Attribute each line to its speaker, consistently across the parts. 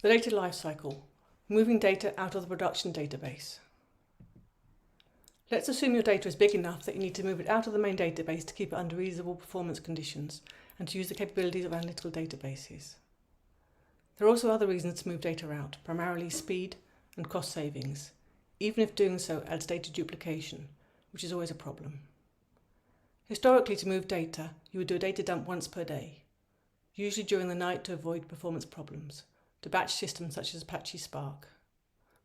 Speaker 1: The data lifecycle, moving data out of the production database. Let's assume your data is big enough that you need to move it out of the main database to keep it under reasonable performance conditions and to use the capabilities of analytical databases. There are also other reasons to move data out, primarily speed and cost savings, even if doing so adds data duplication, which is always a problem. Historically, to move data, you would do a data dump once per day, usually during the night to avoid performance problems, to batch systems such as Apache Spark.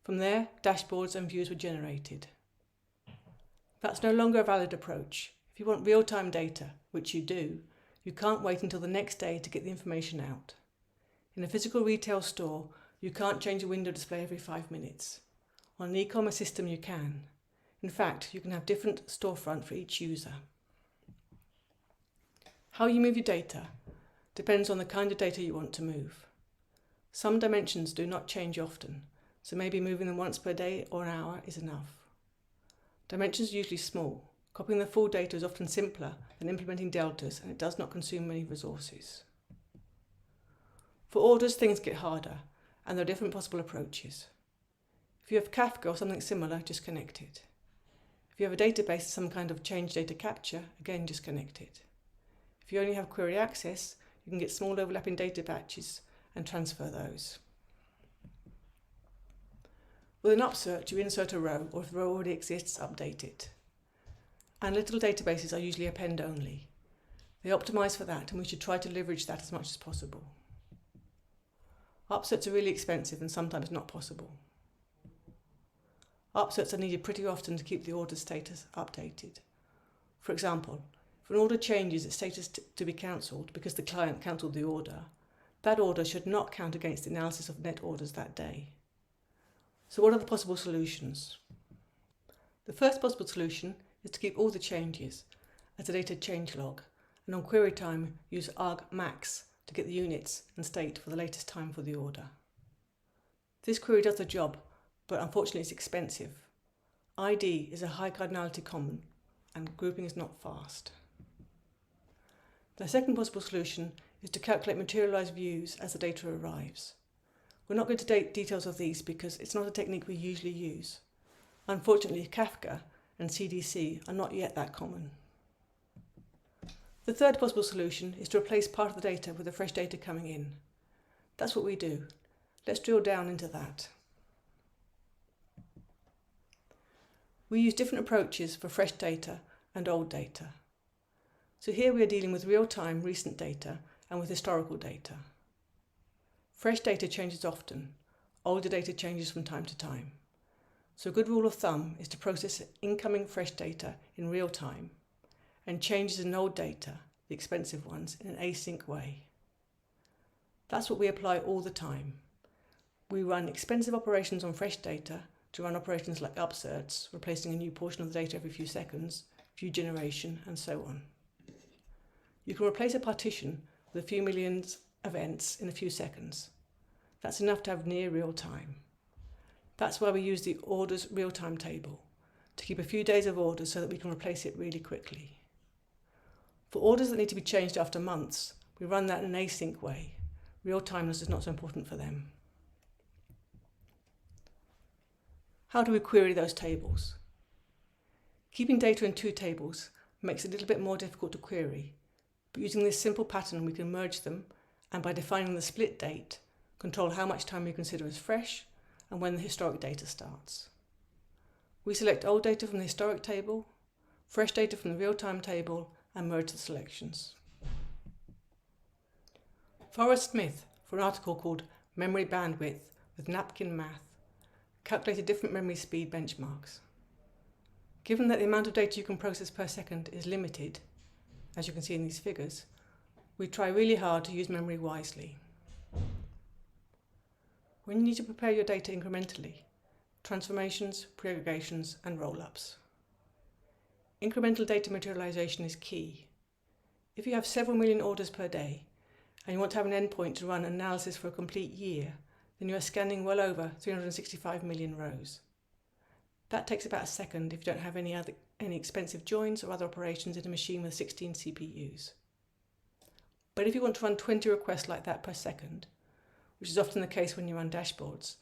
Speaker 1: From there, dashboards and views were generated. That's no longer a valid approach. If you want real-time data, which you do, you can't wait until the next day to get the information out. In a physical retail store, you can't change a window display every 5 minutes. On an e-commerce system, you can. In fact, you can have different storefront for each user. How you move your data depends on the kind of data you want to move. Some dimensions do not change often, so maybe moving them once per day or an hour is enough. Dimensions are usually small. Copying the full data is often simpler than implementing deltas, and it does not consume many resources. For orders, things get harder, and there are different possible approaches. If you have Kafka or something similar, just connect it. If you have a database with some kind of change data capture, again, just connect it. If you only have query access, you can get small overlapping data batches and transfer those. With an upsearch, you insert a row, or if the row already exists, update it. Analytical databases are usually append only. They optimize for that, and we should try to leverage that as much as possible. Upserts are really expensive and sometimes not possible. Upserts are needed pretty often to keep the order status updated. For example, if an order changes its status to be cancelled because the client cancelled the order, that order should not count against the analysis of net orders that day. So what are the possible solutions? The first possible solution is to keep all the changes as a data change log, and on query time use argmax to get the units and state for the latest time for the order. This query does the job, but unfortunately it's expensive. ID is a high cardinality common, and grouping is not fast. The second possible solution is to calculate materialized views as the data arrives. We're not going to details of these because it's not a technique we usually use. Unfortunately, Kafka and CDC are not yet that common. The third possible solution is to replace part of the data with the fresh data coming in. That's what we do. Let's drill down into that. We use different approaches for fresh data and old data. So here we are dealing with real-time recent data and with historical data. Fresh data changes often. Older data changes from time to time. So a good rule of thumb is to process incoming fresh data in real time and changes in old data, the expensive ones, in an async way. That's what we apply all the time. We run expensive operations on fresh data to run operations like upserts, replacing a new portion of the data every few seconds, view generation, and so on. You can replace a partition with a few millions events in a few seconds. That's enough to have near real time. That's why we use the orders real-time table, to keep a few days of orders so that we can replace it really quickly. For orders that need to be changed after months, we run that in an async way. Real-timeness is not so important for them. How do we query those tables? Keeping data in two tables makes it a little bit more difficult to query, but using this simple pattern we can merge them, and by defining the split date, control how much time we consider as fresh and when the historic data starts. We select old data from the historic table, fresh data from the real-time table, and merge the selections. Forrest Smith, for an article called Memory Bandwidth with Napkin Math, calculated different memory speed benchmarks. Given that the amount of data you can process per second is limited, as you can see in these figures, we try really hard to use memory wisely. When you need to prepare your data incrementally, transformations, pre-aggregations, and roll-ups. Incremental data materialization is key. If you have several million orders per day, and you want to have an endpoint to run analysis for a complete year, then you are scanning well over 365 million rows. That takes about a second if you don't have any expensive joins or other operations in a machine with 16 CPUs. But if you want to run 20 requests like that per second, which is often the case when you run dashboards,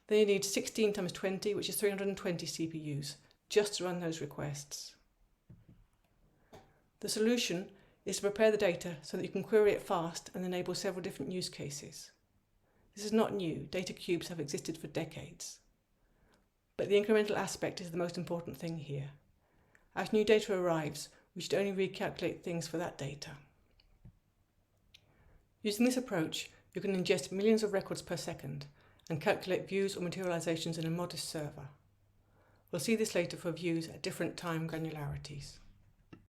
Speaker 1: then you need 16 times 20, which is 320 CPUs, just to run those requests. The solution is to prepare the data so that you can query it fast and enable several different use cases. This is not new. Data cubes have existed for decades. But the incremental aspect is the most important thing here. As new data arrives, we should only recalculate things for that data. Using this approach, you can ingest millions of records per second and calculate views or materializations in a modest server. We'll see this later for views at different time granularities.